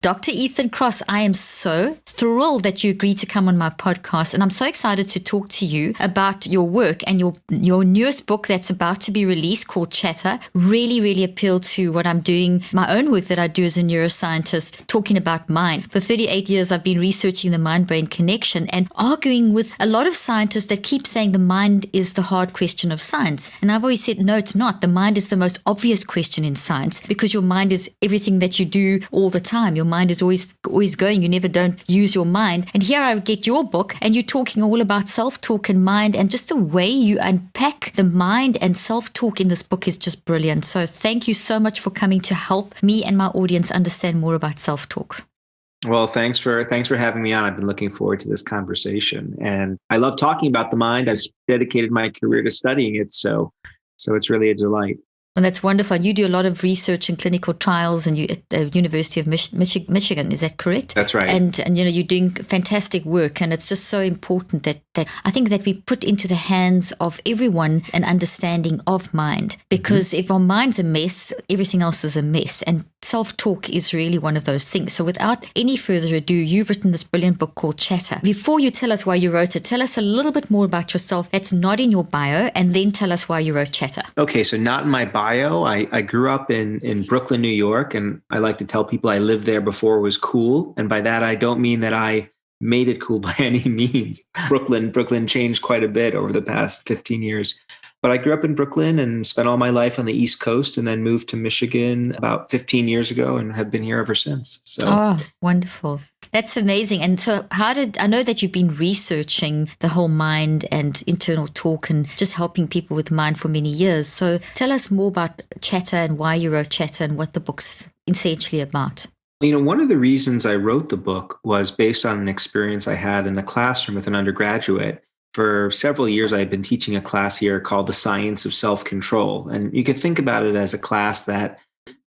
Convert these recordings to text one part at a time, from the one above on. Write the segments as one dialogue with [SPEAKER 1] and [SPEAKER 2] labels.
[SPEAKER 1] Dr. Ethan Kross, I am so thrilled that you agreed to come on my podcast, and I'm so excited to talk to you about your work and your newest book that's about to be released called Chatter. Really appealed to what I'm doing, my own work that I do as a neuroscientist, talking about mind. For 38 years, I've been researching the mind-brain connection and arguing with a lot of scientists that keep saying the mind is the hard question of science. And I've always said, no, it's not. The mind is the most obvious question in science because your mind is everything that you do all the time. Your mind is always going. You never don't use your mind. And here I get your book and you're talking all about self-talk and mind, and just the way you unpack the mind and self-talk in this book is just brilliant. So thank you so much for coming to help me and my audience understand more about self-talk.
[SPEAKER 2] Well, thanks for having me on. I've been looking forward to this conversation, and I love talking about the mind. I've dedicated my career to studying it, so it's really a delight.
[SPEAKER 1] And that's wonderful. You do a lot of research and clinical trials, and you at the University of Michigan. Is that correct?
[SPEAKER 2] That's right.
[SPEAKER 1] And you're doing fantastic work, and it's just so important that I think that we put into the hands of everyone an understanding of mind, because if our mind's a mess, everything else is a mess. And self-talk is really one of those things. So without any further ado, you've written this brilliant book called Chatter. Before you tell us why you wrote it, tell us a little bit more about yourself that's not in your bio, and then tell us why you wrote Chatter.
[SPEAKER 2] Okay, so not in my bio. I grew up in Brooklyn, New York, and I like to tell people I lived there before it was cool. And by that, I don't mean that I made it cool by any means. Brooklyn changed quite a bit over the past 15 years. But I grew up in Brooklyn and spent all my life on the East Coast, and then moved to Michigan about 15 years ago and have been here ever since. So,
[SPEAKER 1] oh, wonderful. That's amazing. And so I know that you've been researching the whole mind and internal talk and just helping people with mind for many years. So tell us more about Chatter and why you wrote Chatter and what the book's essentially about.
[SPEAKER 2] One of the reasons I wrote the book was based on an experience I had in the classroom with an undergraduate. For several years, I had been teaching a class here called The Science of Self-Control. And you could think about it as a class that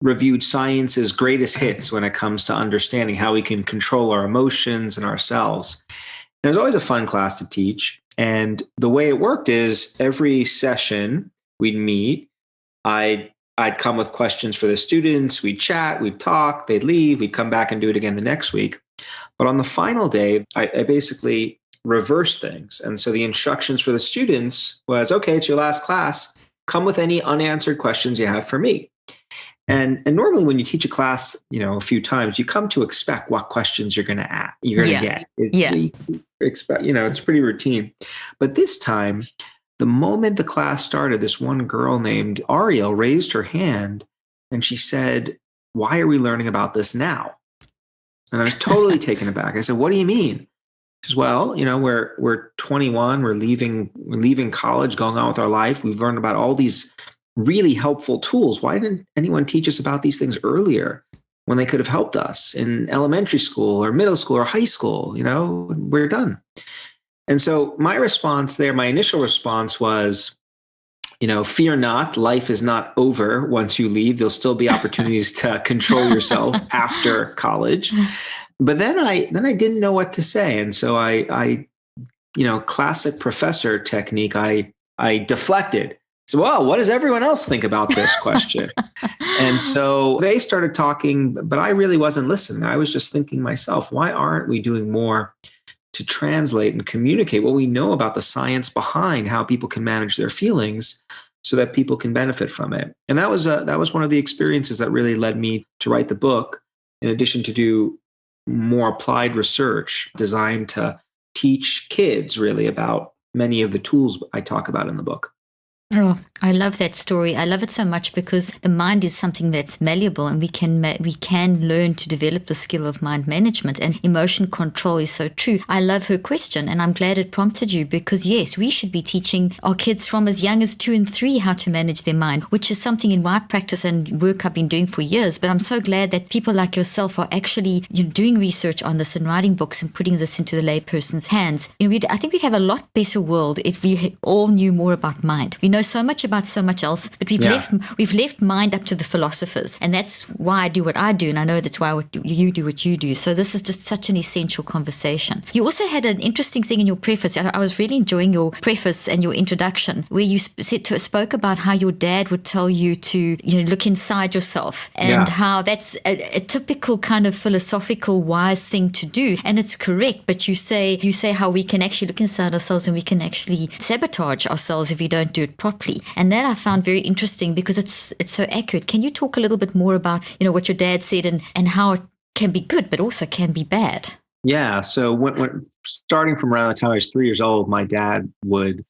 [SPEAKER 2] reviewed science's greatest hits when it comes to understanding how we can control our emotions and ourselves. And it was always a fun class to teach. And the way it worked is every session we'd meet, I'd come with questions for the students, we'd chat, we'd talk, they'd leave, we'd come back and do it again the next week. But on the final day, I basically reverse things. And so the instructions for the students was, okay, it's your last class. Come with any unanswered questions you have for me. And normally when you teach a class, a few times, you come to expect what questions you're going to ask, get. It's pretty routine. But this time, the moment the class started, this one girl named Ariel raised her hand and she said, "Why are we learning about this now?" And I was totally taken aback. I said, "What do you mean?" She says, "Well, we're 21, we're leaving college, going on with our life. We've learned about all these really helpful tools. Why didn't anyone teach us about these things earlier when they could have helped us in elementary school or middle school or high school? We're done." And so my initial response was, fear not, life is not over once you leave. There'll still be opportunities to control yourself after college. But then I didn't know what to say. And so I classic professor technique, I deflected. So, well, what does everyone else think about this question? And so they started talking, but I really wasn't listening. I was just thinking myself, why aren't we doing more to translate and communicate what we know about the science behind how people can manage their feelings so that people can benefit from it? And that was one of the experiences that really led me to write the book, in addition to do more applied research designed to teach kids really about many of the tools I talk about in the book.
[SPEAKER 1] Oh, I love that story. I love it so much because the mind is something that's malleable, and we can learn to develop the skill of mind management, and emotion control is so true. I love her question, and I'm glad it prompted you, because yes, we should be teaching our kids from as young as 2 and 3 how to manage their mind, which is something in my practice and work I've been doing for years. But I'm so glad that people like yourself are actually doing research on this and writing books and putting this into the layperson's hands. I think we'd have a lot better world if we all knew more about mind. We know so much about about so much else, but we've left mind up to the philosophers. And that's why I do what I do. And I know that's why you do what you do. So this is just such an essential conversation. You also had an interesting thing in your preface. I was really enjoying your preface and your introduction, where you spoke about how your dad would tell you to look inside yourself, and how that's a typical kind of philosophical wise thing to do. And it's correct, but you say how we can actually look inside ourselves and we can actually sabotage ourselves if we don't do it properly. And that I found very interesting because it's so accurate. Can you talk a little bit more about what your dad said and how it can be good but also can be bad?
[SPEAKER 2] Yeah. So when starting from around the time I was 3 years old, my dad would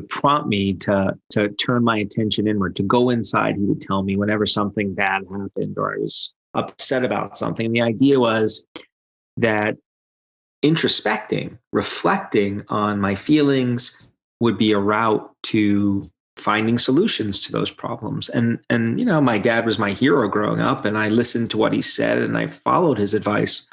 [SPEAKER 2] prompt me to turn my attention inward, to go inside. He would tell me whenever something bad happened or I was upset about something. And the idea was that introspecting, reflecting on my feelings would be a route to finding solutions to those problems. And my dad was my hero growing up, and I listened to what he said and I followed his advice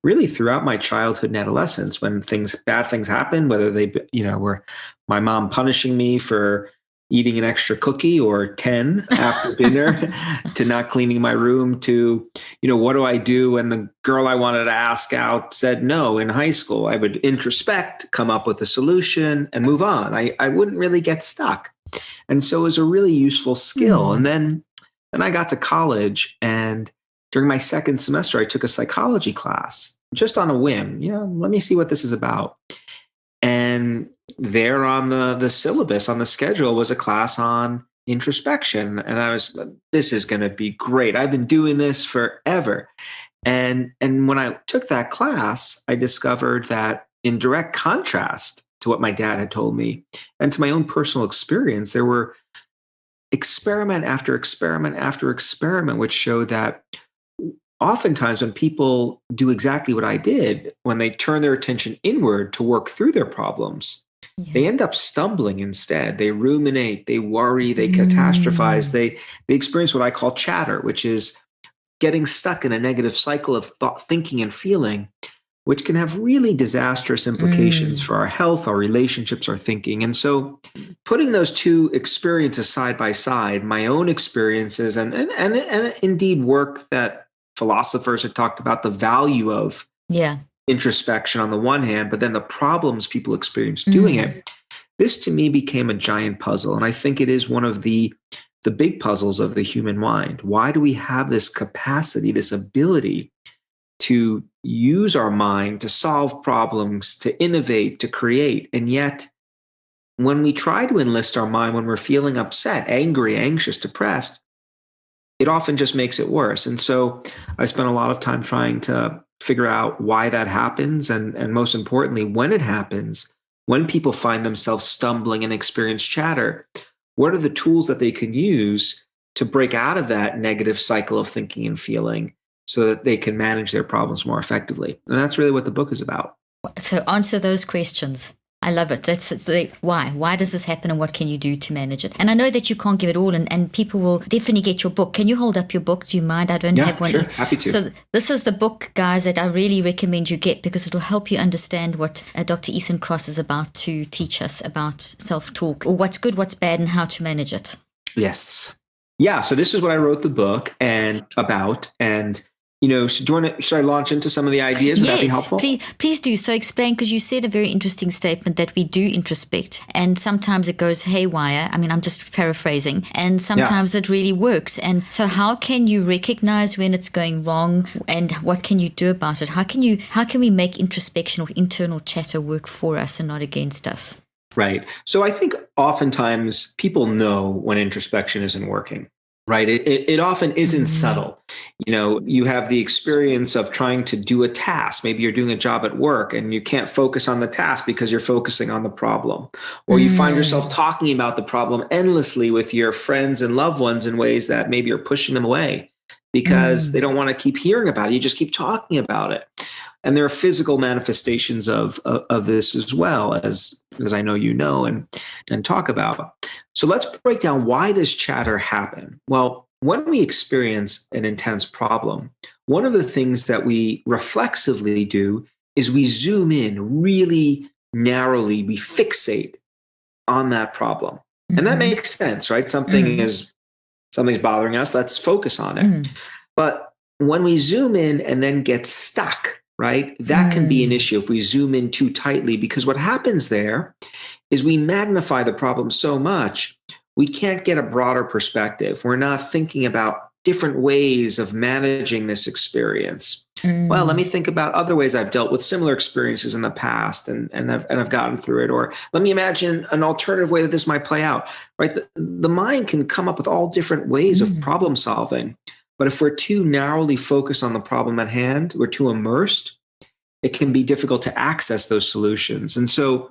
[SPEAKER 2] really throughout my childhood and adolescence. When bad things happened, whether they were my mom punishing me for eating an extra cookie or 10 after dinner, to not cleaning my room, to, what do I do when the girl I wanted to ask out said no in high school? I would introspect, come up with a solution, and move on. I wouldn't really get stuck. And so it was a really useful skill. And then I got to college, and during my second semester, I took a psychology class just on a whim. Let me see what this is about. And there on the syllabus, on the schedule, was a class on introspection. And I was, this is going to be great. I've been doing this forever. And when I took that class, I discovered that in direct contrast to what my dad had told me and to my own personal experience, there were experiment after experiment after experiment, which showed that oftentimes when people do exactly what I did, when they turn their attention inward to work through their problems, they end up stumbling instead. They ruminate, they worry, they catastrophize, they experience what I call chatter, which is getting stuck in a negative cycle of thought, thinking, and feeling, which can have really disastrous implications for our health, our relationships, our thinking. And so putting those two experiences side by side, my own experiences and indeed work that philosophers had talked about, the value of introspection on the one hand, but then the problems people experience doing it. This to me became a giant puzzle. And I think it is one of the big puzzles of the human mind. Why do we have this capacity, this ability to use our mind to solve problems, to innovate, to create? And yet, when we try to enlist our mind, when we're feeling upset, angry, anxious, depressed, it often just makes it worse. And so I spent a lot of time trying to figure out why that happens. And most importantly, when it happens, when people find themselves stumbling and experience chatter, what are the tools that they can use to break out of that negative cycle of thinking and feeling so that they can manage their problems more effectively? And that's really what the book is about.
[SPEAKER 1] So answer those questions. I love it. That's why. Why does this happen and what can you do to manage it? And I know that you can't give it all, and people will definitely get your book. Can you hold up your book? Do you mind? I don't have one.
[SPEAKER 2] Sure. Happy to.
[SPEAKER 1] So this is the book, guys, that I really recommend you get because it'll help you understand what Dr. Ethan Kross is about to teach us about self-talk, or what's good, what's bad, and how to manage it.
[SPEAKER 2] Yes. Yeah. So this is what I wrote the book about. And should I launch into some of the ideas? Would that be helpful?
[SPEAKER 1] Please do. So explain, because you said a very interesting statement that we do introspect, and sometimes it goes haywire. I mean, I'm just paraphrasing, and sometimes it really works. And so how can you recognize when it's going wrong, and what can you do about it? How can we make introspection or internal chatter work for us and not against us?
[SPEAKER 2] Right. So I think oftentimes people know when introspection isn't working. Right. It often isn't subtle. You have the experience of trying to do a task. Maybe you're doing a job at work and you can't focus on the task because you're focusing on the problem. Or you find yourself talking about the problem endlessly with your friends and loved ones in ways that maybe are pushing them away because they don't want to keep hearing about it. You just keep talking about it. And there are physical manifestations of this as well, as I know and talk about. So let's break down, why does chatter happen? Well, when we experience an intense problem, one of the things that we reflexively do is we zoom in really narrowly, we fixate on that problem. And that makes sense, right? Something's bothering us. Let's focus on it. But when we zoom in and then get stuck, right? That can be an issue if we zoom in too tightly, because what happens there is we magnify the problem so much, we can't get a broader perspective. We're not thinking about different ways of managing this experience. Well, let me think about other ways I've dealt with similar experiences in the past and I've gotten through it. Or let me imagine an alternative way that this might play out, right? The mind can come up with all different ways of problem solving. But if we're too narrowly focused on the problem at hand, we're too immersed, it can be difficult to access those solutions. And so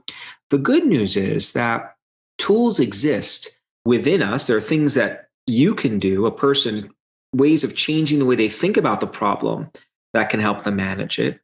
[SPEAKER 2] the good news is that tools exist within us. There are things that you can do, a person, ways of changing the way they think about the problem that can help them manage it.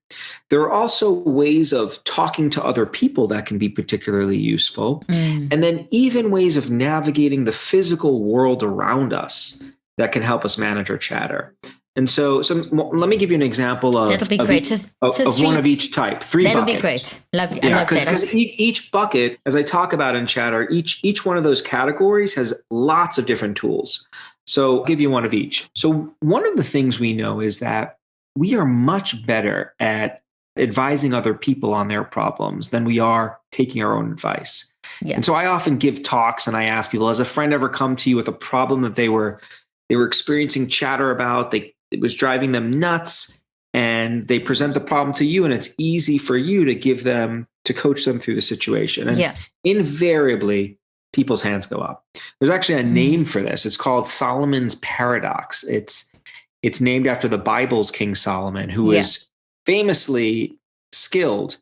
[SPEAKER 2] There are also ways of talking to other people that can be particularly useful. And then even ways of navigating the physical world around us that can help us manage our chatter. And so let me give you an example of,
[SPEAKER 1] that'll be great.
[SPEAKER 2] Of one of each type, three
[SPEAKER 1] that'll
[SPEAKER 2] buckets.
[SPEAKER 1] That'll be great. I love that.
[SPEAKER 2] Because each bucket, as I talk about in chatter, each one of those categories has lots of different tools. So I'll give you one of each. So one of the things we know is that we are much better at advising other people on their problems than we are taking our own advice. Yeah. And so I often give talks and I ask people, has a friend ever come to you with a problem that they were experiencing chatter about, it was driving them nuts, and they present the problem to you, and it's easy for you to coach them through the situation. And invariably, people's hands go up. There's actually a name for this. It's called Solomon's paradox. It's named after the Bible's King Solomon, who is famously skilled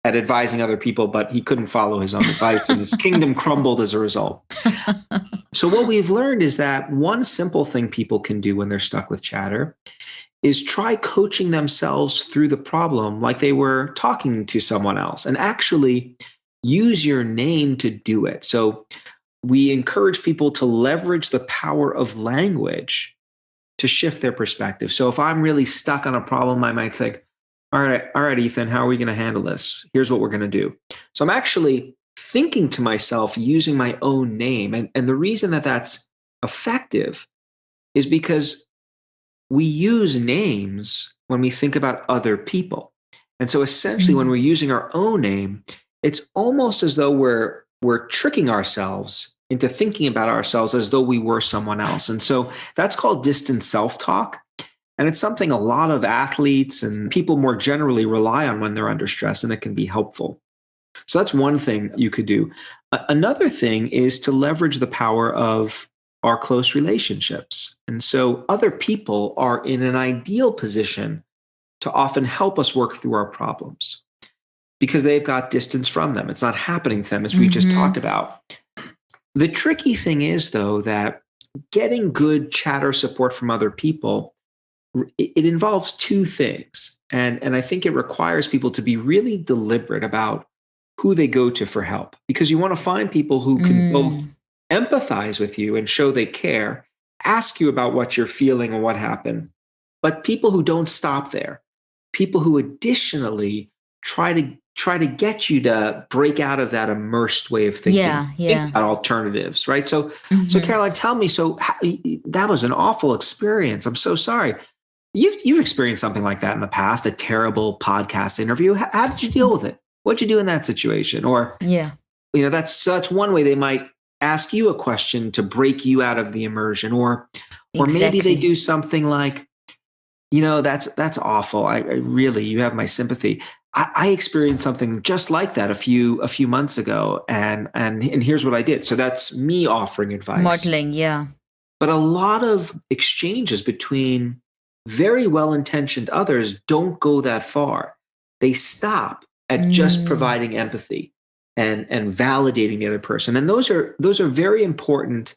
[SPEAKER 2] at advising other people, but he couldn't follow his own advice, and his kingdom crumbled as a result. So what we've learned is that one simple thing people can do when they're stuck with chatter is try coaching themselves through the problem like they were talking to someone else, and actually use your name to do it. So we encourage people to leverage the power of language to shift their perspective. So if I'm really stuck on a problem, I might think, all right, Ethan, how are we going to handle this? Here's what we're going to do. So I'm actually thinking to myself using my own name. And the reason that that's effective is because we use names when we think about other people. And so essentially when we're using our own name, it's almost as though we're tricking ourselves into thinking about ourselves as though we were someone else. And so that's called distant self-talk. And it's something a lot of athletes and people more generally rely on when they're under stress, and it can be helpful. So that's one thing you could do. Another thing is to leverage the power of our close relationships. And so other people are in an ideal position to often help us work through our problems because they've got distance from them. It's not happening to them, as we just talked about. The tricky thing is, though, that getting good chatter support from other people, it involves two things. And I think it requires people to be really deliberate about who they go to for help, because you want to find people who can both empathize with you and show they care, ask you about what you're feeling and what happened, but people who don't stop there, people who additionally try to get you to break out of that immersed way of thinking, think about alternatives, right? So Caroline, tell me, that was an awful experience. I'm so sorry. You've experienced something like that in the past, a terrible podcast interview. How did you deal with it? What'd you do in that situation? Or, that's one way they might ask you a question to break you out of the immersion, or maybe they do something like, that's awful. I really, you have my sympathy. I experienced something just like that a few months ago, and here's what I did. So that's me offering advice.
[SPEAKER 1] Modeling, yeah.
[SPEAKER 2] But a lot of exchanges between very well-intentioned others don't go that far. They stop at just providing empathy and validating the other person. And those are very important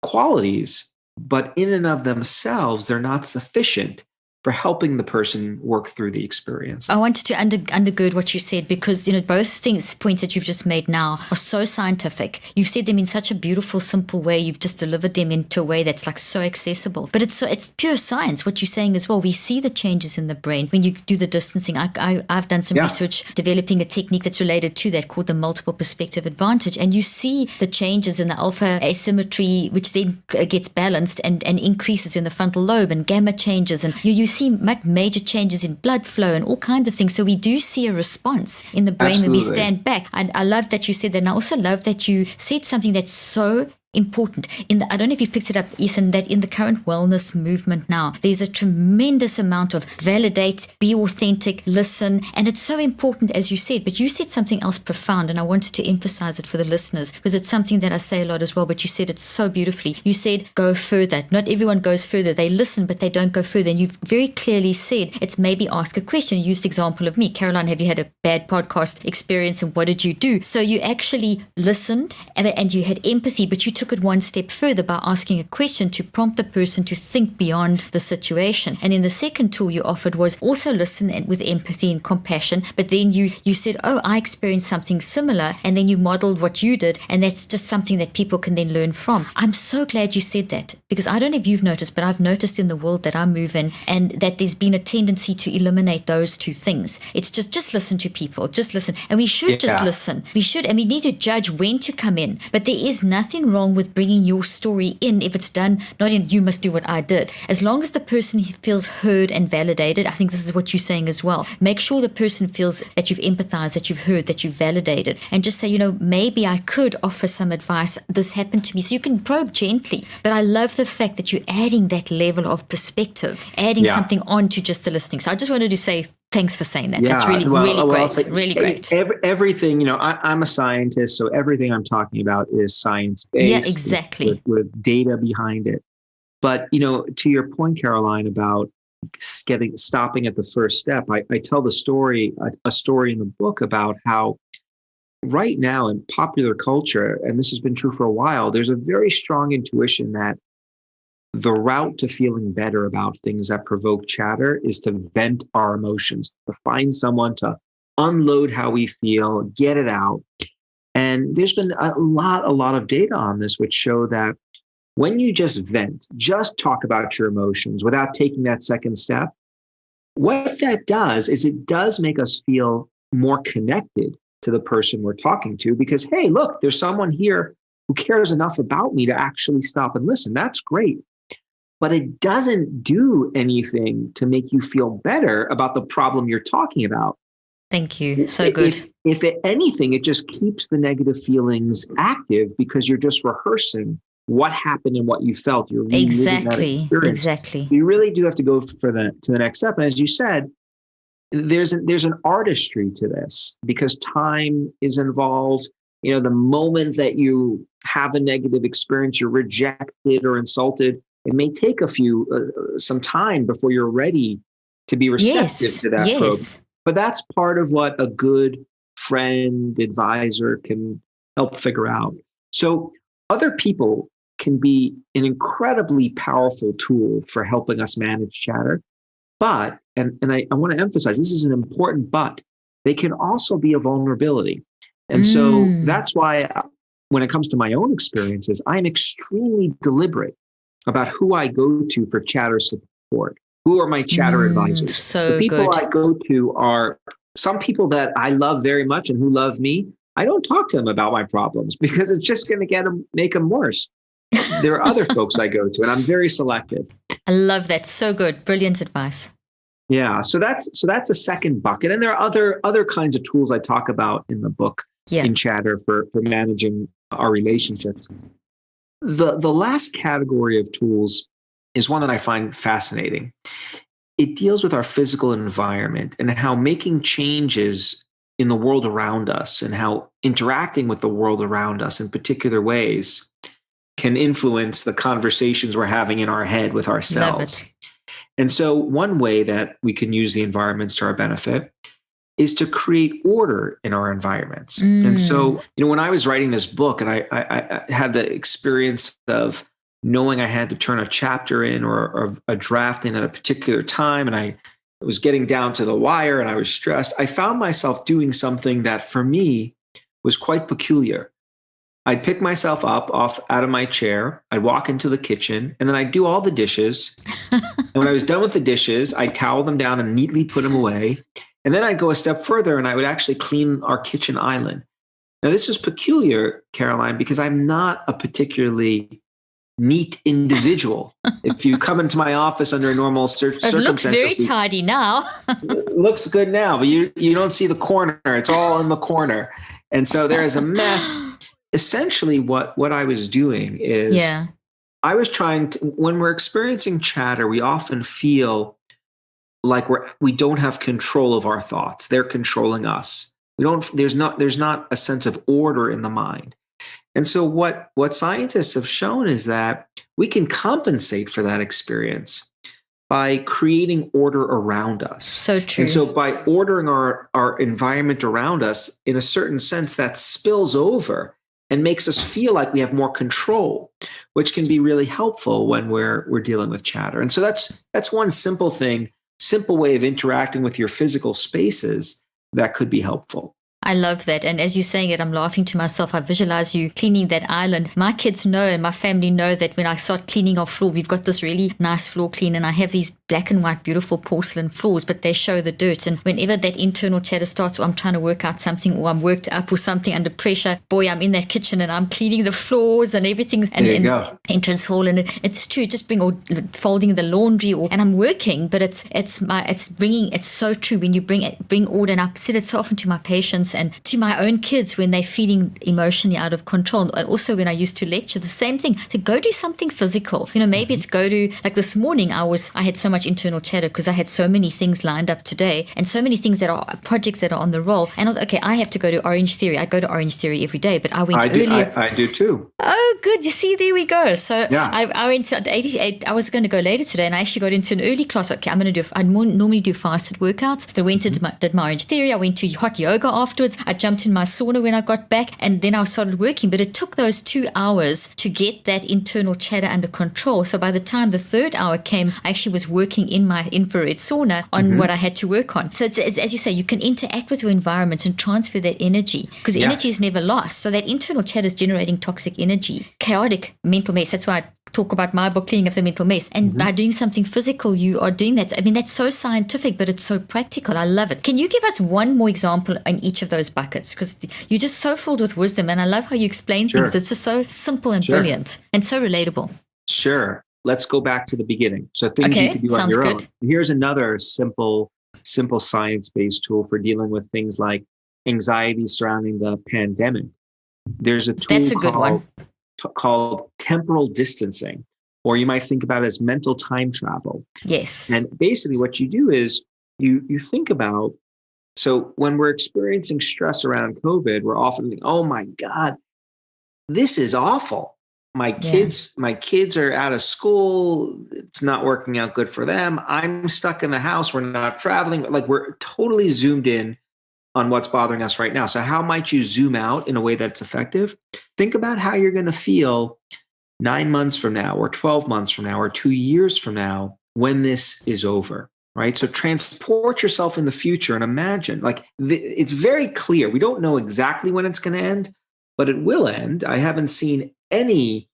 [SPEAKER 2] qualities, but in and of themselves, they're not sufficient for helping the person work through the experience.
[SPEAKER 1] I wanted to undergird what you said because, both points that you've just made now are so scientific. You've said them in such a beautiful, simple way. You've just delivered them into a way that's like so accessible. But it's pure science, what you're saying as well. We see the changes in the brain when you do the distancing. I've done some research developing a technique that's related to that called the multiple perspective advantage. And you see the changes in the alpha asymmetry, which then gets balanced and increases in the frontal lobe, and gamma changes. And you see major changes in blood flow and all kinds of things. So we do see a response in the brain.
[SPEAKER 2] Absolutely.
[SPEAKER 1] When we stand back. I love that you said that. And I also love that you said something that's so important. I don't know if you've picked it up, Ethan, that in the current wellness movement now, there's a tremendous amount of validate, be authentic, listen. And it's so important, as you said, but you said something else profound, and I wanted to emphasize it for the listeners because it's something that I say a lot as well, but you said it so beautifully. You said, go further. Not everyone goes further. They listen, but they don't go further. And you've very clearly said it's maybe ask a question. You used the example of me. Caroline, have you had a bad podcast experience and what did you do? So you actually listened and you had empathy, but you took it one step further by asking a question to prompt the person to think beyond the situation. And then the second tool you offered was also listen with empathy and compassion. But then you said, oh, I experienced something similar. And then you modeled what you did. And that's just something that people can then learn from. I'm so glad you said that because I don't know if you've noticed, but I've noticed in the world that I move in and that there's been a tendency to eliminate those two things. It's just listen to people, just listen. And we should just listen. We should, and we need to judge when to come in. But there is nothing wrong with bringing your story in if it's done, not in you must do what I did. As long as the person feels heard and validated, I think this is what you're saying as well. Make sure the person feels that you've empathized, that you've heard, that you've validated, and just say, maybe I could offer some advice. This happened to me. So you can probe gently. But I love the fact that you're adding that level of perspective, adding something on to just the listening. So I just wanted to say, thanks for saying that. That's really great. Really great.
[SPEAKER 2] Everything, I'm a scientist, so everything I'm talking about is science-based.
[SPEAKER 1] Yeah, exactly.
[SPEAKER 2] With data behind it. But, to your point, Caroline, about stopping at the first step, I tell a story in the book about how right now in popular culture, and this has been true for a while, there's a very strong intuition that the route to feeling better about things that provoke chatter is to vent our emotions, to find someone to unload how we feel, get it out. And there's been a lot of data on this, which show that when you just vent, just talk about your emotions without taking that second step, what that does is it does make us feel more connected to the person we're talking to because, hey, look, there's someone here who cares enough about me to actually stop and listen. That's great. But it doesn't do anything to make you feel better about the problem you're talking about.
[SPEAKER 1] Thank you. So good.
[SPEAKER 2] If anything, it just keeps the negative feelings active because you're just rehearsing what happened and what you felt. You're reliving that experience.
[SPEAKER 1] Exactly.
[SPEAKER 2] You really do have to go to the next step. And as you said, there's an artistry to this because time is involved. The moment that you have a negative experience, you're rejected or insulted, it may take some time before you're ready to be receptive to that probe. But that's part of what a good friend, advisor can help figure out. So other people can be an incredibly powerful tool for helping us manage chatter. But, and I want to emphasize, this is an important but, they can also be a vulnerability. And so that's why when it comes to my own experiences, I'm extremely deliberate about who I go to for chatter support. Who are my chatter advisors?
[SPEAKER 1] So
[SPEAKER 2] the people
[SPEAKER 1] good.
[SPEAKER 2] I go to are some people that I love very much and who love me. I don't talk to them about my problems because it's just going to make them worse. There are other folks I go to, and I'm very selective.
[SPEAKER 1] I love that. So good. Brilliant advice.
[SPEAKER 2] Yeah. So that's a second bucket. And there are other kinds of tools I talk about in the book in chatter for managing our relationships. The last category of tools is one that I find fascinating. It deals with our physical environment and how making changes in the world around us and how interacting with the world around us in particular ways can influence the conversations we're having in our head with ourselves.
[SPEAKER 1] Love it.
[SPEAKER 2] And so one way that we can use the environments to our benefit is to create order in our environments. And so, when I was writing this book and I had the experience of knowing I had to turn a chapter in or a draft in at a particular time, and I was getting down to the wire and I was stressed, I found myself doing something that for me was quite peculiar. I'd pick myself up out of my chair, I'd walk into the kitchen, and then I'd do all the dishes. And when I was done with the dishes, I'd towel them down and neatly put them away. And then I'd go a step further and I would actually clean our kitchen island. Now, this is peculiar, Caroline, because I'm not a particularly neat individual. If you come into my office under a normal circumstance,
[SPEAKER 1] it looks very tidy now.
[SPEAKER 2] It looks good now, but you don't see the corner. It's all in the corner. And so there is a mess. Essentially, what I was doing is I was trying to, when we're experiencing chatter, we often feel like we don't have control of our thoughts. They're controlling us. There's not a sense of order in the mind. And so what scientists have shown is that we can compensate for that experience by creating order around us.
[SPEAKER 1] So true.
[SPEAKER 2] And so by ordering our environment around us, in a certain sense, that spills over and makes us feel like we have more control, which can be really helpful when we're dealing with chatter. And so that's one simple way of interacting with your physical spaces that could be helpful.
[SPEAKER 1] I love that. And as you're saying it, I'm laughing to myself. I visualize you cleaning that island. My kids know and my family know that when I start cleaning our floor, we've got this really nice floor clean and I have these black and white, beautiful porcelain floors, but they show the dirt. And whenever that internal chatter starts, or I'm trying to work out something, or I'm worked up or something under pressure, boy, I'm in that kitchen and I'm cleaning the floors and everything. And entrance hall. And it's true, just folding the laundry, and I'm working, but it's so true when you bring order. And I've said it so often to my patients and to my own kids when they're feeling emotionally out of control. And also when I used to lecture, the same thing. So go do something physical. Maybe it's go to, like this morning, I had so much internal chatter because I had so many things lined up today and so many things that are projects that are on the roll. And I thought, okay, I have to go to Orange Theory. I go to Orange Theory every day, but I went earlier.
[SPEAKER 2] I do too.
[SPEAKER 1] Oh, good. You see, there we go. So I went to 88. I was going to go later today and I actually got into an early class. Okay, I normally do fasted workouts, but went and did my Orange Theory. I went to hot yoga afterwards. I jumped in my sauna when I got back and then I started working. But it took those 2 hours to get that internal chatter under control. So by the time the third hour came, I actually was working in my infrared sauna on what I had to work on. So it's, as you say, you can interact with your environment and transfer that energy because energy is never lost. So that internal chatter is generating toxic energy, chaotic mental mess. That's why I talk about my book, Cleaning Up the Mental Mess. And by doing something physical, you are doing that. I mean, that's so scientific, but it's so practical. I love it. Can you give us one more example in each of those buckets? Because you're just so filled with wisdom. And I love how you explain things. It's just so simple and brilliant and so relatable.
[SPEAKER 2] Sure. Let's go back to the beginning. So things you can do on your own. Here's another simple science-based tool for dealing with things like anxiety surrounding the pandemic. There's a tool called temporal distancing, or you might think about it as mental time travel.
[SPEAKER 1] Yes.
[SPEAKER 2] And basically what you do is you think about, so when we're experiencing stress around COVID, we're often thinking, oh my God, this is awful. My kids are out of school. It's not working out good for them. I'm stuck in the house. We're not traveling. Like we're totally zoomed in on what's bothering us right now. So how might you zoom out in a way that's effective? Think about how you're going to feel 9 months from now or 12 months from now or 2 years from now when this is over, right? So transport yourself in the future and imagine, it's very clear. We don't know exactly when it's going to end, but it will end. I haven't seen any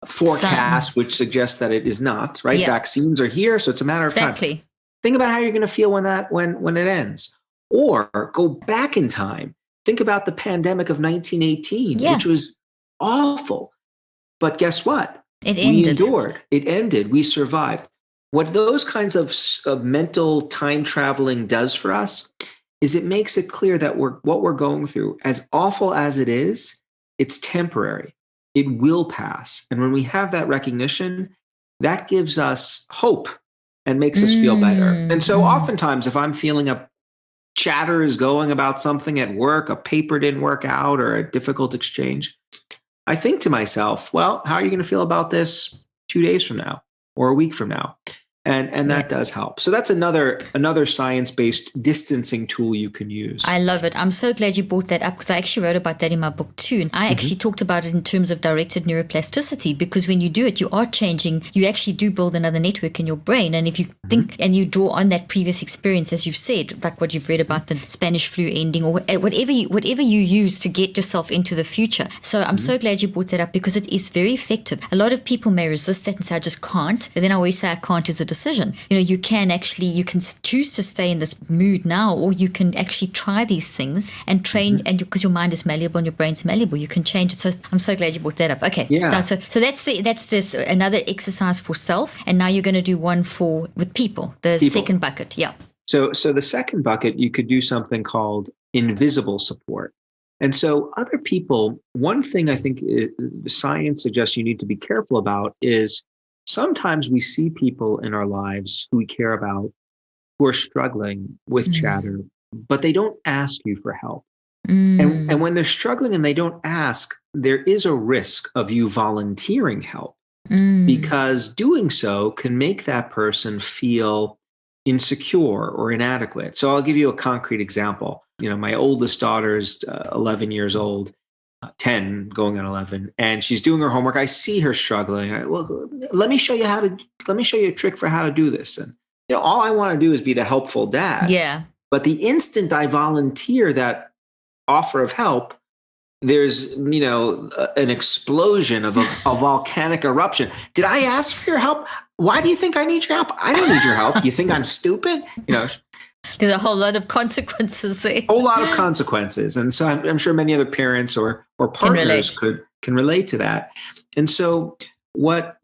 [SPEAKER 2] forecast which suggests that it is not, right? Vaccines are here, so it's a matter of time. Think about how you're going to feel when it ends. Or go back in time. Think about the pandemic of 1918, which was awful. But guess what?
[SPEAKER 1] It ended.
[SPEAKER 2] We endured. It ended. We survived. What those kinds of mental time traveling does for us is it makes it clear that what we're going through, as awful as it is, it's temporary. It will pass. And when we have that recognition, that gives us hope and makes us feel better. And so oftentimes, if I'm feeling chatter is going about something at work, a paper didn't work out, or a difficult exchange, I think to myself, well, how are you going to feel about this 2 days from now or a week from now? And that does help. So that's another science-based distancing tool you can use.
[SPEAKER 1] I love it. I'm so glad you brought that up because I actually wrote about that in my book too. And I actually talked about it in terms of directed neuroplasticity, because when you do it, you are changing. You actually do build another network in your brain. And if you think and you draw on that previous experience, as you've said, like what you've read about the Spanish flu ending, or whatever you use to get yourself into the future. So I'm so glad you brought that up, because it is very effective. A lot of people may resist that and say, I just can't. But then I always say, I can't is a decision. You can choose to stay in this mood now, or you can actually try these things and train, and because your mind is malleable and your brain's malleable, you can change it. So I'm so glad you brought that up. Okay.
[SPEAKER 2] Yeah.
[SPEAKER 1] So that's this another exercise for self, and now you're going to do one with people, the second bucket. Yeah.
[SPEAKER 2] So the second bucket, you could do something called invisible support. And so other people, one thing I think science suggests you need to be careful about is sometimes we see people in our lives who we care about who are struggling with chatter, but they don't ask you for help. And when they're struggling and they don't ask, there is a risk of you volunteering help, because doing so can make that person feel insecure or inadequate. So I'll give you a concrete example. My oldest daughter is 11 years old. 10 going on 11, and she's doing her homework. I see her struggling. Let me show you a trick for how to do this. And all I want to do is be the helpful dad.
[SPEAKER 1] Yeah.
[SPEAKER 2] But the instant I volunteer that offer of help, there's an explosion of a volcanic eruption. Did I ask for your help? Why do you think I need your help? I don't need your help. You think I'm stupid?
[SPEAKER 1] There's a whole lot of consequences there.
[SPEAKER 2] A whole lot of consequences. And so I'm sure many other parents or partners can relate to that. And so what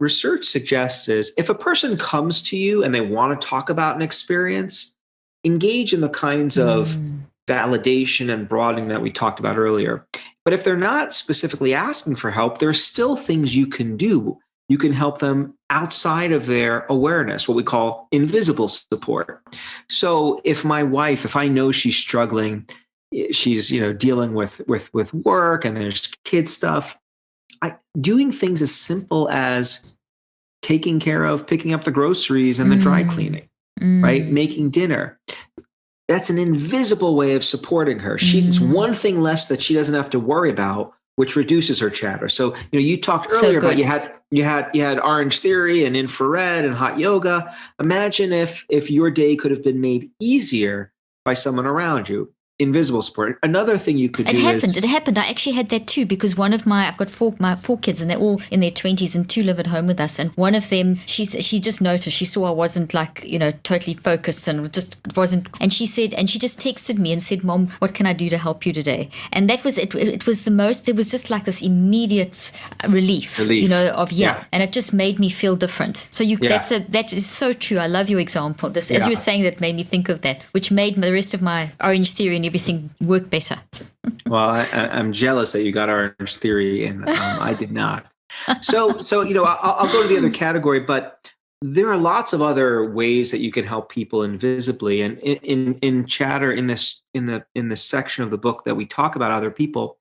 [SPEAKER 2] research suggests is if a person comes to you and they want to talk about an experience, engage in the kinds of validation and broadening that we talked about earlier. But if they're not specifically asking for help, there are still things you can do. You can help them outside of their awareness, what we call invisible support. So if I know she's struggling, she's dealing with work and there's kid stuff, doing things as simple as picking up the groceries and the dry cleaning, right? Making dinner. That's an invisible way of supporting her. It's one thing less that she doesn't have to worry about, which reduces her chatter. So, you talked earlier about you had Orange Theory and infrared and hot yoga. Imagine if your day could have been made easier by someone around you. Invisible support. Another thing you could do
[SPEAKER 1] It happened. I actually had that too, because I've got four kids, and they're all in their 20s, and 2 live at home with us. And one of them, she just noticed, she saw I wasn't totally focused and just wasn't. And she just texted me and said, Mom, what can I do to help you today? And that was it. It was there was just like this immediate relief. And it just made me feel different. So that is so true. I love your example. As you were saying, that made me think of that, which made the rest of my Orange Theory and everything work better.
[SPEAKER 2] Well, I'm jealous that you got Orange Theory and I did not. So I'll go to the other category, but there are lots of other ways that you can help people invisibly. And in chatter, in this section of the book that we talk about other people,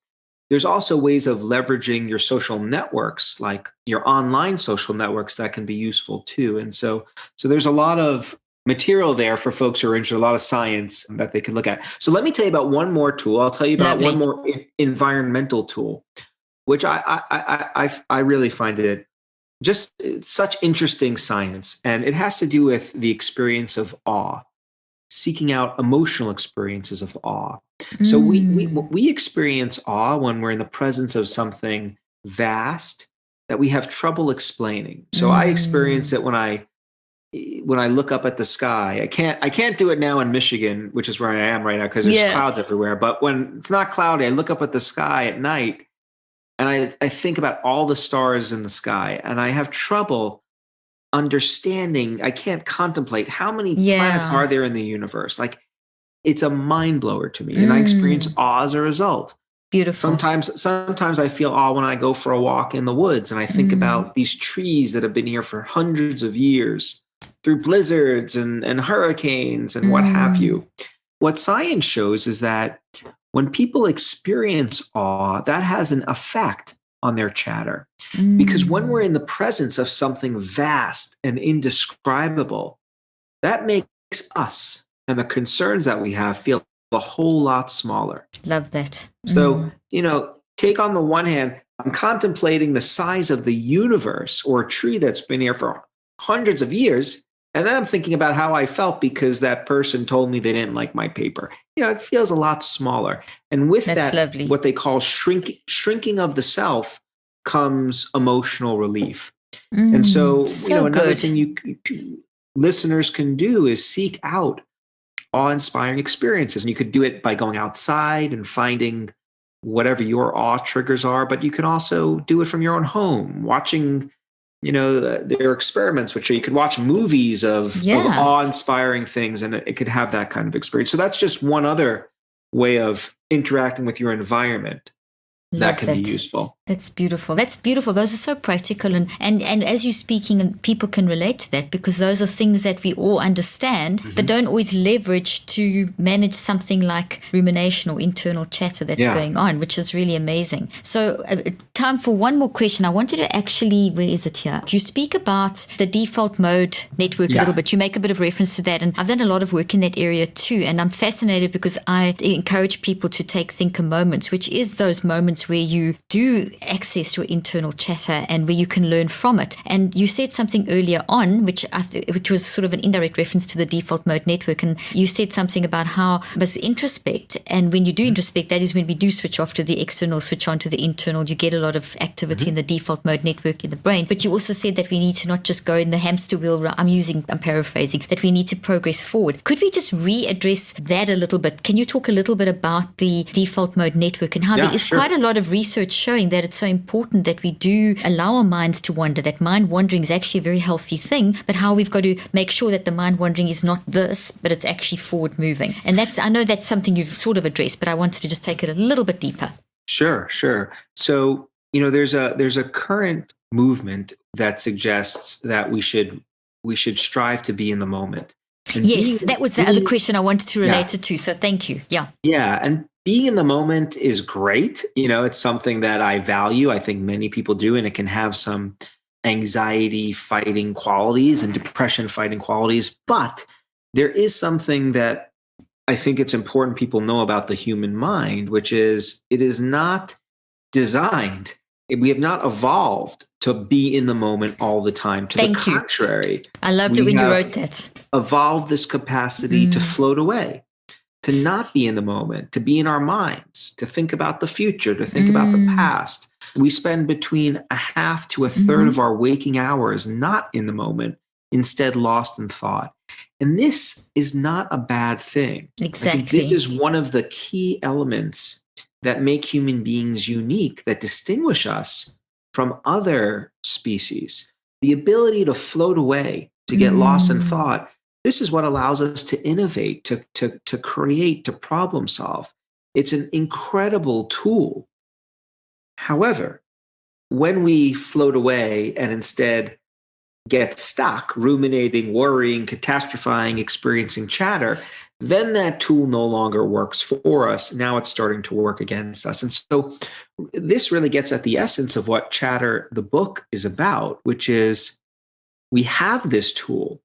[SPEAKER 2] there's also ways of leveraging your social networks, like your online social networks, that can be useful too. And so there's a lot of material there for folks who are interested, a lot of science that they can look at. So let me tell you about one more tool. I'll tell you about one more environmental tool, which I really find it just such interesting science. And it has to do with the experience of awe, seeking out emotional experiences of awe. So we experience awe when we're in the presence of something vast that we have trouble explaining. So I experience it when I look up at the sky. I can't do it now in Michigan, which is where I am right now, because there's clouds everywhere. But when it's not cloudy, I look up at the sky at night and I think about all the stars in the sky, and I have trouble understanding. I can't contemplate how many planets are there in the universe. Like, it's a mind blower to me, and I experience awe as a result.
[SPEAKER 1] Beautiful.
[SPEAKER 2] Sometimes I feel awe when I go for a walk in the woods and I think about these trees that have been here for hundreds of years, through blizzards and hurricanes and what have you. What science shows is that when people experience awe, that has an effect on their chatter.
[SPEAKER 1] Mm.
[SPEAKER 2] Because when we're in the presence of something vast and indescribable, that makes us and the concerns that we have feel a whole lot smaller.
[SPEAKER 1] Love that.
[SPEAKER 2] So, take on the one hand, I'm contemplating the size of the universe or a tree that's been here for hundreds of years. And then I'm thinking about how I felt because that person told me they didn't like my paper. It feels a lot smaller. And with
[SPEAKER 1] That's
[SPEAKER 2] that,
[SPEAKER 1] lovely.
[SPEAKER 2] what they call shrinking of the self comes emotional relief. And so, another thing listeners can do is seek out awe-inspiring experiences. And you could do it by going outside and finding whatever your awe triggers are, but you can also do it from your own home, watching, their experiments, which you could watch movies of awe-inspiring things, and it could have that kind of experience. So that's just one other way of interacting with your environment. That can be useful.
[SPEAKER 1] That's beautiful. That's beautiful. Those are so practical. And as you're speaking, and people can relate to that because those are things that we all understand, but don't always leverage to manage something like rumination or internal chatter that's going on, which is really amazing. So time for one more question. I wanted to actually, where is it here? You speak about the default mode network a little bit. You make a bit of reference to that. And I've done a lot of work in that area too. And I'm fascinated because I encourage people to take thinker moments, which is those moments where you do access your internal chatter and where you can learn from it. And you said something earlier on, which was sort of an indirect reference to the default mode network. And you said something about how must introspect. And when you do introspect, that is when we do switch off to the external, switch on to the internal. You get a lot of activity in the default mode network in the brain. But you also said that we need to not just go in the hamster wheel. I'm paraphrasing, that we need to progress forward. Could we just readdress that a little bit? Can you talk a little bit about the default mode network and how there is quite a lot of research showing that it's so important that we do allow our minds to wander, that mind wandering is actually a very healthy thing, but how we've got to make sure that the mind wandering is not this, but it's actually forward moving. And I know that's something you've sort of addressed, but I wanted to just take it a little bit deeper.
[SPEAKER 2] Sure. So, there's a current movement that suggests that we should strive to be in the moment. And
[SPEAKER 1] that was the other question I wanted to relate it to. So thank you. Yeah.
[SPEAKER 2] And being in the moment is great. It's something that I value. I think many people do, and it can have some anxiety fighting qualities and depression fighting qualities. But there is something that I think it's important people know about the human mind, which is it is not designed. We have not evolved to be in the moment all the time. To the contrary.
[SPEAKER 1] I loved it when you wrote that.
[SPEAKER 2] Evolved this capacity to float away, to not be in the moment, to be in our minds, to think about the future, to think about the past. We spend between a half to a third of our waking hours not in the moment, instead lost in thought. And this is not a bad thing.
[SPEAKER 1] Exactly.
[SPEAKER 2] I think this is one of the key elements that make human beings unique, that distinguish us from other species. The ability to float away, to get lost in thought. This is what allows us to innovate, to create, to problem solve. It's an incredible tool. However, when we float away and instead get stuck, ruminating, worrying, catastrophizing, experiencing chatter, then that tool no longer works for us. Now it's starting to work against us. And so this really gets at the essence of what Chatter, the book, is about, which is we have this tool.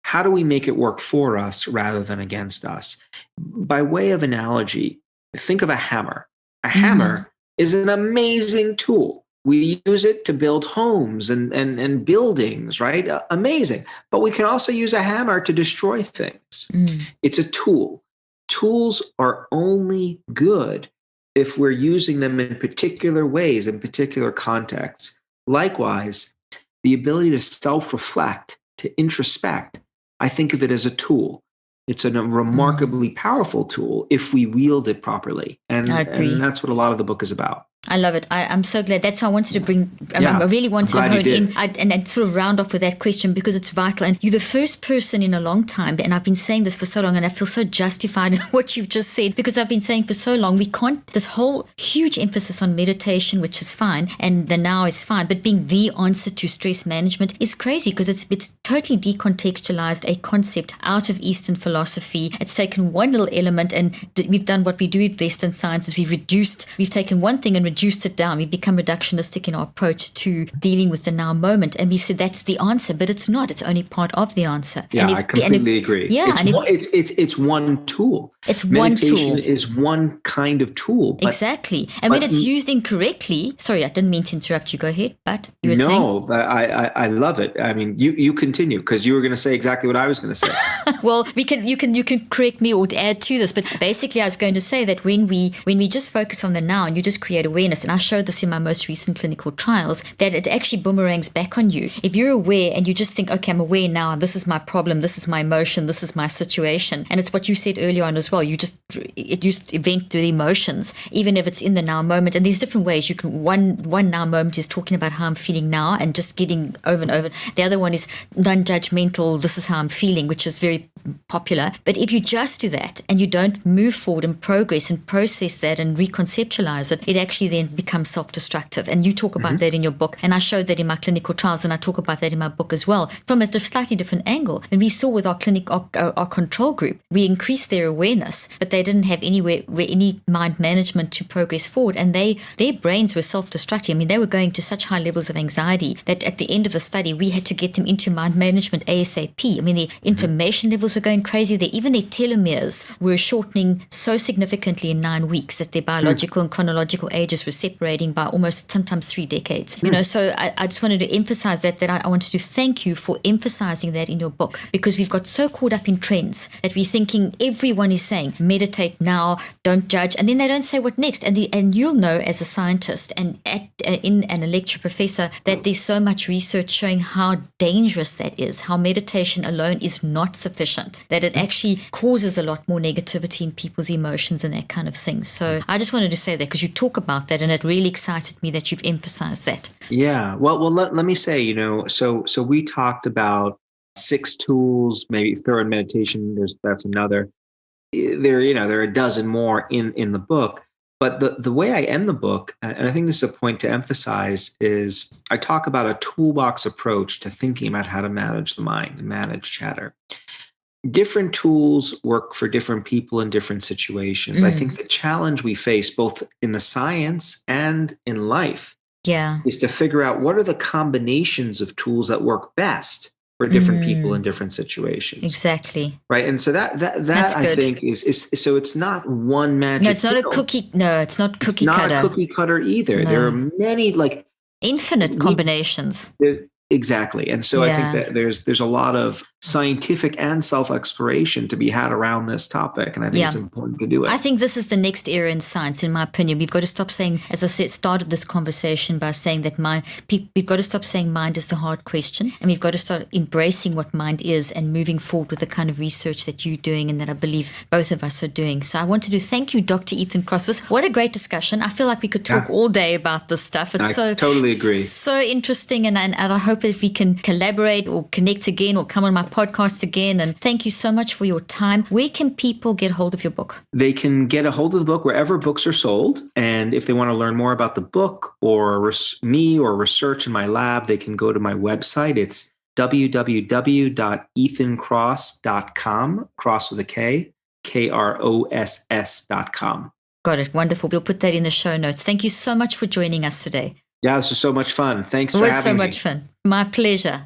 [SPEAKER 2] How do we make it work for us rather than against us? By way of analogy, think of a hammer. A hammer is an amazing tool. We use it to build homes and buildings, right? Amazing. But we can also use a hammer to destroy things. It's a tool. Tools are only good if we're using them in particular ways, in particular contexts. Likewise, the ability to self-reflect, to introspect, I think of it as a tool. It's a remarkably powerful tool if we wield it properly. And that's what a lot of the book is about.
[SPEAKER 1] I love it. I'm so glad. That's why I wanted to bring, I really wanted to hone in and sort of round off with that question because it's vital. And you're the first person in a long time, and I've been saying this for so long, and I feel so justified in what you've just said because I've been saying for so long, we can't, this whole huge emphasis on meditation, which is fine, and the now is fine, but being the answer to stress management is crazy because it's totally decontextualized a concept out of Eastern philosophy. It's taken one little element and we've done what we do in Western science is we've taken one thing and reduced it down. We become reductionistic in our approach to dealing with the now moment. And we said that's the answer, but it's not. It's only part of the answer.
[SPEAKER 2] Yeah, I completely agree.
[SPEAKER 1] Yeah.
[SPEAKER 2] It's one tool.
[SPEAKER 1] It's one tool.
[SPEAKER 2] Meditation is one kind of tool.
[SPEAKER 1] Exactly. And when it's used incorrectly, sorry, I didn't mean to interrupt you. Go ahead, but you were saying.
[SPEAKER 2] No, I love it. I mean, you continue, because you were going to say exactly what I was going to say.
[SPEAKER 1] Well, you can correct me or add to this, but basically I was going to say that when we just focus on the now and you just create awareness, and I showed this in my most recent clinical trials, that it actually boomerangs back on you. If you're aware and you just think, okay, I'm aware now, this is my problem, this is my emotion, this is my situation, and it's what you said earlier on as well, you just event to the emotions, even if it's in the now moment. And there's different ways you can, one now moment is talking about how I'm feeling now and just getting over and over. The other one is non-judgmental, this is how I'm feeling, which is very popular. But if you just do that and you don't move forward and progress and process that and reconceptualize it, it actually then becomes self-destructive. And you talk about that in your book, and I showed that in my clinical trials, and I talk about that in my book as well, from a slightly different angle. And we saw with our control group, we increased their awareness, but they didn't have any mind management to progress forward, and their brains were self-destructing. I mean, they were going to such high levels of anxiety that at the end of the study, we had to get them into mind management ASAP. I mean, the information levels were going crazy. Even their telomeres were shortening so significantly in 9 weeks that their biological and chronological ages were separating by almost sometimes 3 decades. So I just wanted to emphasize that I wanted to thank you for emphasizing that in your book, because we've got so caught up in trends that we're thinking everyone is saying meditate now, don't judge, and then they don't say what next. And you'll know as a scientist and a lecture professor that there's so much research showing how dangerous that is, how meditation alone is not sufficient, that it actually causes a lot more negativity in people's emotions and that kind of thing. So I just wanted to say that because you talk about that, and it really excited me that you've emphasized that.
[SPEAKER 2] Yeah. Well, let me say, so we talked about 6 tools, maybe thorough meditation. That's another. There are a dozen more in the book. But the way I end the book, and I think this is a point to emphasize, is I talk about a toolbox approach to thinking about how to manage the mind and manage chatter. Different tools work for different people in different situations. I think the challenge we face both in the science and in life is to figure out what are the combinations of tools that work best for different people in different situations.
[SPEAKER 1] Exactly.
[SPEAKER 2] Right. And so that I think is so it's not one magic.
[SPEAKER 1] No, it's not a cookie. No, it's not cookie cutter.
[SPEAKER 2] It's not a cookie cutter either. No. There are many
[SPEAKER 1] infinite combinations.
[SPEAKER 2] Exactly. And so I think that there's a lot of scientific and self-exploration to be had around this topic. And I think it's important to do it.
[SPEAKER 1] I think this is the next era in science, in my opinion. We've got to stop saying, as I said, started this conversation by saying that we've got to stop saying mind is the hard question. And we've got to start embracing what mind is and moving forward with the kind of research that you're doing and that I believe both of us are doing. So I wanted to thank you, Dr. Ethan Kross. What a great discussion. I feel like we could talk all day about this stuff.
[SPEAKER 2] I totally agree.
[SPEAKER 1] So interesting. And I hope if we can collaborate or connect again or come on my podcast again. And thank you so much for your time. Where can people get hold of your book?
[SPEAKER 2] They can get a hold of the book wherever books are sold. And if they want to learn more about the book or me or research in my lab, they can go to my website. It's www.ethankross.com, Kross with a K, KROSS.com.
[SPEAKER 1] Got it. Wonderful. We'll put that in the show notes. Thank you so much for joining us today.
[SPEAKER 2] Yeah, this was so much fun. Thanks for having me.
[SPEAKER 1] It was so much fun. My pleasure.